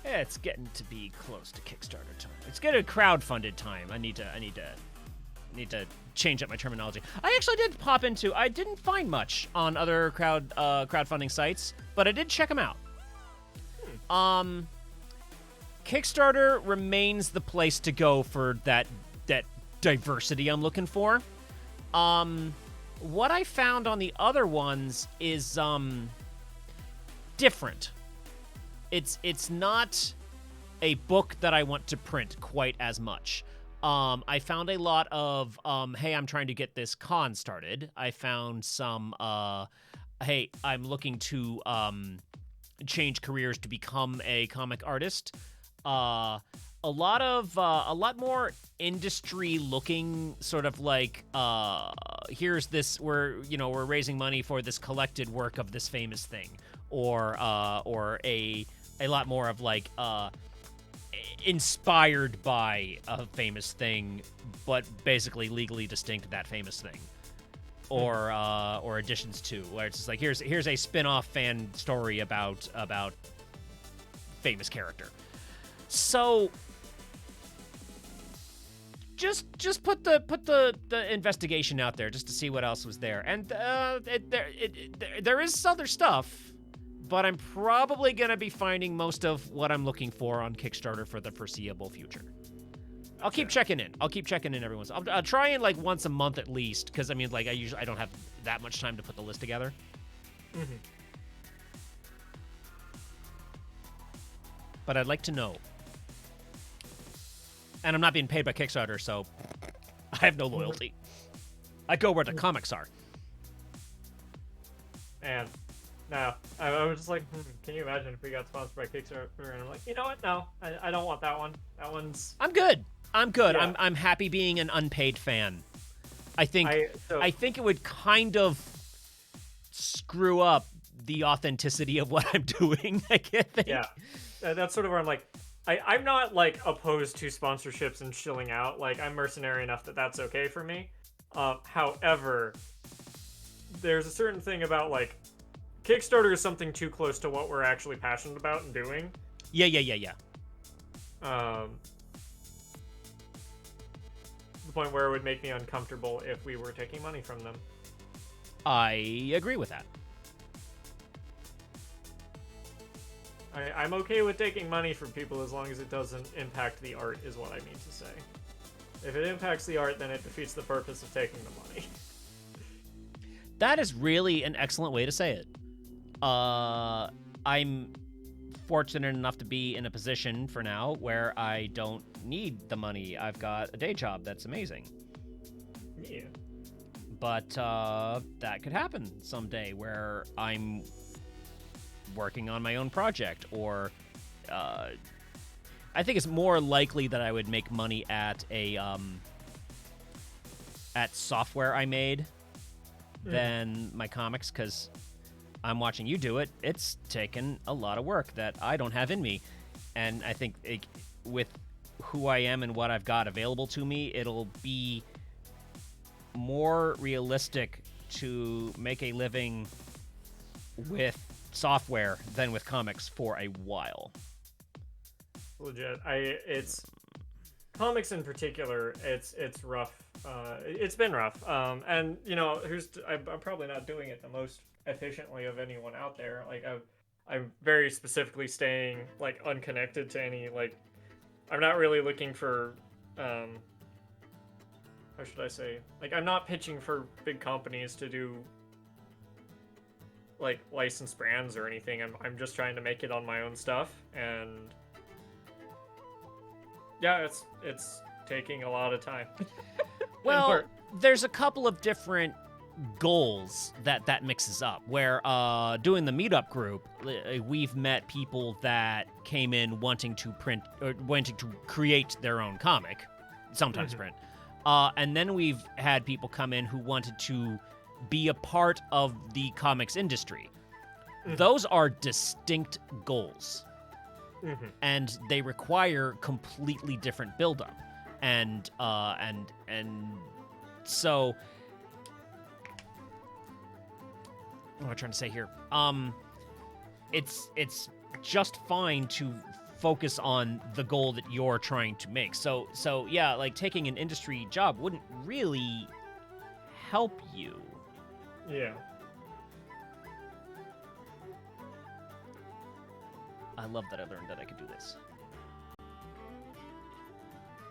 It's getting to be close to Kickstarter time. It's getting crowdfunded time. I need to change up my terminology. I actually did pop into. I didn't find much on other crowdfunding sites, but I did check them out. Kickstarter remains the place to go for that diversity I'm looking for. What I found on the other ones is different. It's not a book that I want to print quite as much. I found a lot of, hey, I'm trying to get this con started. I found some, hey, I'm looking to change careers to become a comic artist. A lot more industry-looking, sort of like, here's this, we're raising money for this collected work of this famous thing, or a lot more of like, inspired by a famous thing, but basically legally distinct that famous thing, or additions to, where it's just like here's a spin-off fan story about famous character. So just put the investigation out there just to see what else was there, and there is other stuff. But I'm probably going to be finding most of what I'm looking for on Kickstarter for the foreseeable future. I'll keep checking in. Every once. I'll try in like once a month at least, because I mean, like I don't have that much time to put the list together. Mm-hmm. But I'd like to know. And I'm not being paid by Kickstarter, so I have no loyalty. I go where the comics are. And no, I was just like, can you imagine if we got sponsored by Kickstarter? And I'm like, you know what? No, I don't want that one. That one's. I'm good. Yeah. I'm happy being an unpaid fan. I think it would kind of screw up the authenticity of what I'm doing. I can't think. Yeah, that's sort of where I'm like, I'm not like opposed to sponsorships and shilling out. Like I'm mercenary enough that that's okay for me. However, there's a certain thing about like. Kickstarter is something too close to what we're actually passionate about and doing. Yeah. The point where it would make me uncomfortable if we were taking money from them. I agree with that. I'm okay with taking money from people as long as it doesn't impact the art, is what I mean to say. If it impacts the art, then it defeats the purpose of taking the money. That is really an excellent way to say it. I'm fortunate enough to be in a position for now where I don't need the money. I've got a day job that's amazing. Yeah. But that could happen someday where I'm working on my own project, or I think it's more likely that I would make money at a at software I made than my comics, because I'm watching you do it. It's taken a lot of work that I don't have in me. And I think with who I am and what I've got available to me, it'll be more realistic to make a living with software than with comics for a while. Legit. It's comics in particular, it's rough. It's been rough. And you know, I'm probably not doing it the most efficiently of anyone out there. Like I'm very specifically staying like unconnected to any, like, I'm not really looking for how should I say, like, I'm not pitching for big companies to do like licensed brands or anything. I'm just trying to make it on my own stuff, and yeah, it's taking a lot of time. Well, there's a couple of different goals that mixes up, where doing the meetup group, we've met people that came in wanting to print or wanting to create their own comic, sometimes print, and then we've had people come in who wanted to be a part of the comics industry. Those are distinct goals, and they require completely different build-up, and so what am I trying to say here? It's just fine to focus on the goal that you're trying to make. So yeah, like taking an industry job wouldn't really help you. Yeah. I love that I learned that I could do this.